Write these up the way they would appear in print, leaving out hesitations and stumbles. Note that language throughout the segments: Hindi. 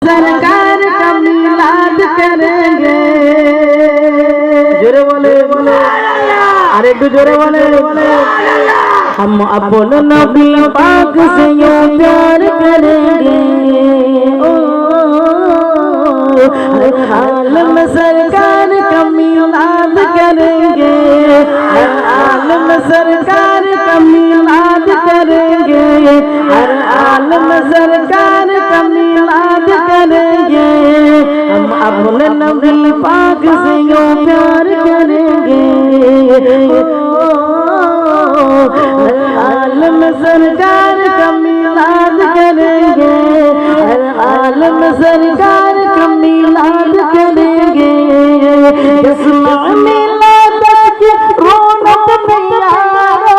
सरकार का मिलाद करेंगे। जोरे बोले बोले, अरे तू जोरे बोले बोले। हम अपने नबी पाक से यूं प्यार करेंगे, हर हाल में सरकार का मिलाद करेंगे, हर हाल में सरकार का मिलाद करेंगे, हर हाल में सरकार का मिलाद करेंगे। हम अपने नबी पाक से यूं प्यार करेंगे, हर हाल में सरकार का मिलाद करेंगे, हर हाल में सरकार का मिलाद करेंगे। इस्लाम मिलाद की रौनक में यारो,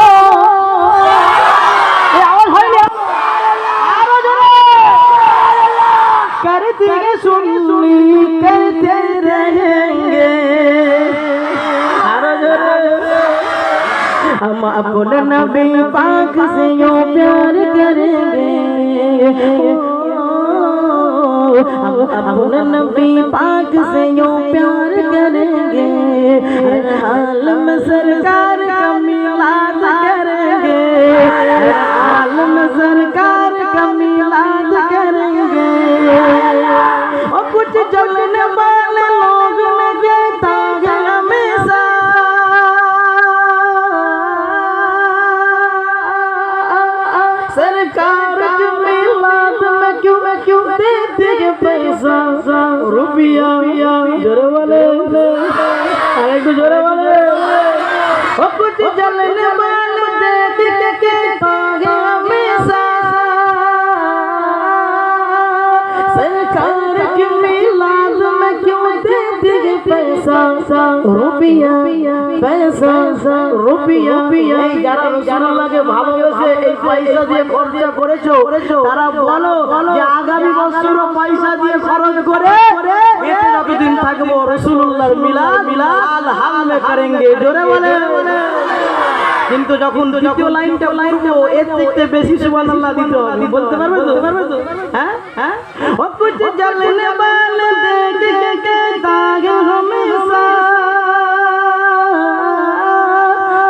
करते सुनी करते रहेंगे। हम अपने नबी पाक से यूं प्यार करेंगे, हम अपने नबी पाक से यूं प्यार करेंगे, हर हाल में सरकार का मिलाद करेंगे, हर हाल में सरकार का मिलाद करेंगे। और कुछ जलने वाले लोग में कहता है हमेशा, सरकार के मिलाद में क्यों देते हैं पैसा रुपया। जोरे वाले, अरे कुछ जोरे वाले। और कुछ जलने वाले देख के कहता है हमेशा, सरकार के मिलाद में क्यों देते हैं पैसा रुपया, पैसा रुपया। যারা রাসূলুল্লাহকে ভালোবেসে এই পয়সা দিয়ে খরচা করেছো, তারা বলো যে আগামী বছরও পয়সা দিয়ে খরচ করে বেঁচে যতদিন থাকবো রাসূলুল্লাহর মিলাদ হাল মে করেंगे। জোরে বলে। কিন্তু যখন দ্বিতীয় লাইনটা পড়বো এর থেকে বেশি সুবহানাল্লাহ দিতে হবে। বলতে পারবে তো? হ্যাঁ হ্যাঁ। ও কুছ জলনে वाले देख के दागे हमेशा,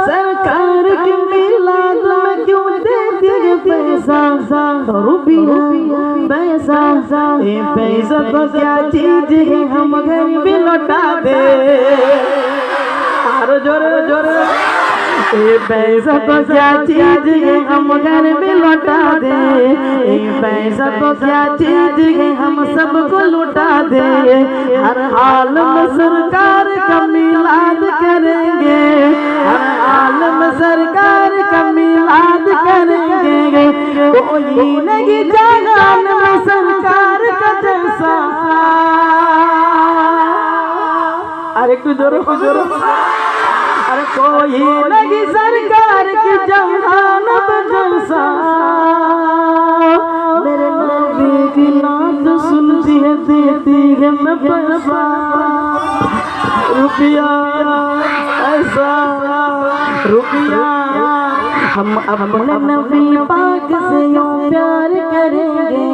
सरकार के मिलाद में क्यों देते हैं पैसा रुपया, पैसा। ये पैसा तो क्या चीज है हम घर भी लौटा दे। और जोरे जोरे। ये पैसा तो क्या चीज है हम घर में लौटा दे, ये पैसा तो क्या चीज है हम सबको लौटा दे। हर हाल में सरकार का मिलाद करेंगे, हर हाल में सरकार का मिलाद करेंगे। कोई नहीं जहान में सरकार का जैसा। अरे कुछ जोरो कुछ जोरो। अरे कोई नहीं सरकार की जहान जैसा, मेरे नबी की नात सुनती है देती है मैं पैसा रुपया, ऐसा रुपया। हम अपने नबी पाक से यूं प्यार करेंगे,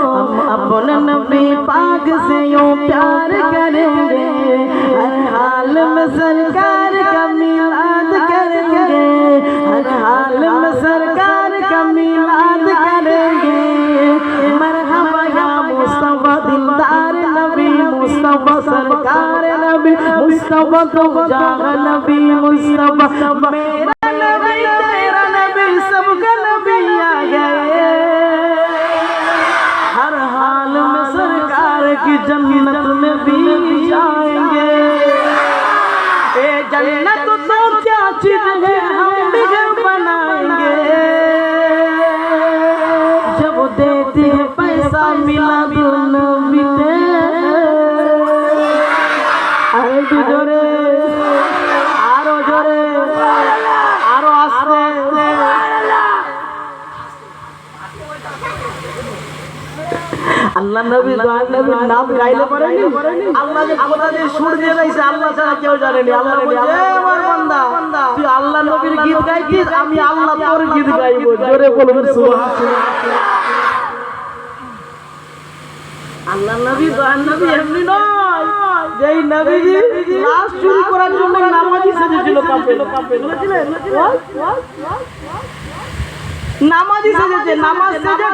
हम अपने नबी पाक से यूं प्यार करेंगे, हर हाल में सरकार का मिलाद करेंगे, हर हाल में सरकार का मिलाद करेंगे। मरहबा या मुस्तफा दिलदार नबी, मुस्तफा सरकार नबी, मुस्तफा तो जागा नबी, मुस्तफा मेरा नबी तेरा नबी सबका नबी आ गए। हर हाल में सरकार की जन्नत में भी जाएंगे। ए जन्नत तो क्या चीज है हम भी घर बनाएंगे। जब देते हैं पैसा मिला दो नबी दे। अरे तू जोरे आरो जोरे आरो आस्ते। আল্লাহ নবী দয়াল নবীর নাম গাইলে পারেনি, আল্লাহ যে কোথা দিয়ে সুর দিয়ে গাইছে আল্লাহ ছাড়া কেউ জানেনি। আল্লাহ বলে আমার বান্দা তুই আল্লাহ নবীর গীত গাইছিস, আমি আল্লাহ তোর গীত গাইবো। জোরে বলুন সুবহানাল্লাহ। আল্লাহ নবী দয়ার নবী এমনি নয়, যেই নবীজি লাশ চুরি করার জন্য নামাজি সেজেছিল কাপে। বুঝলেন? নামাজি সেজেছে, নামাজ সেজে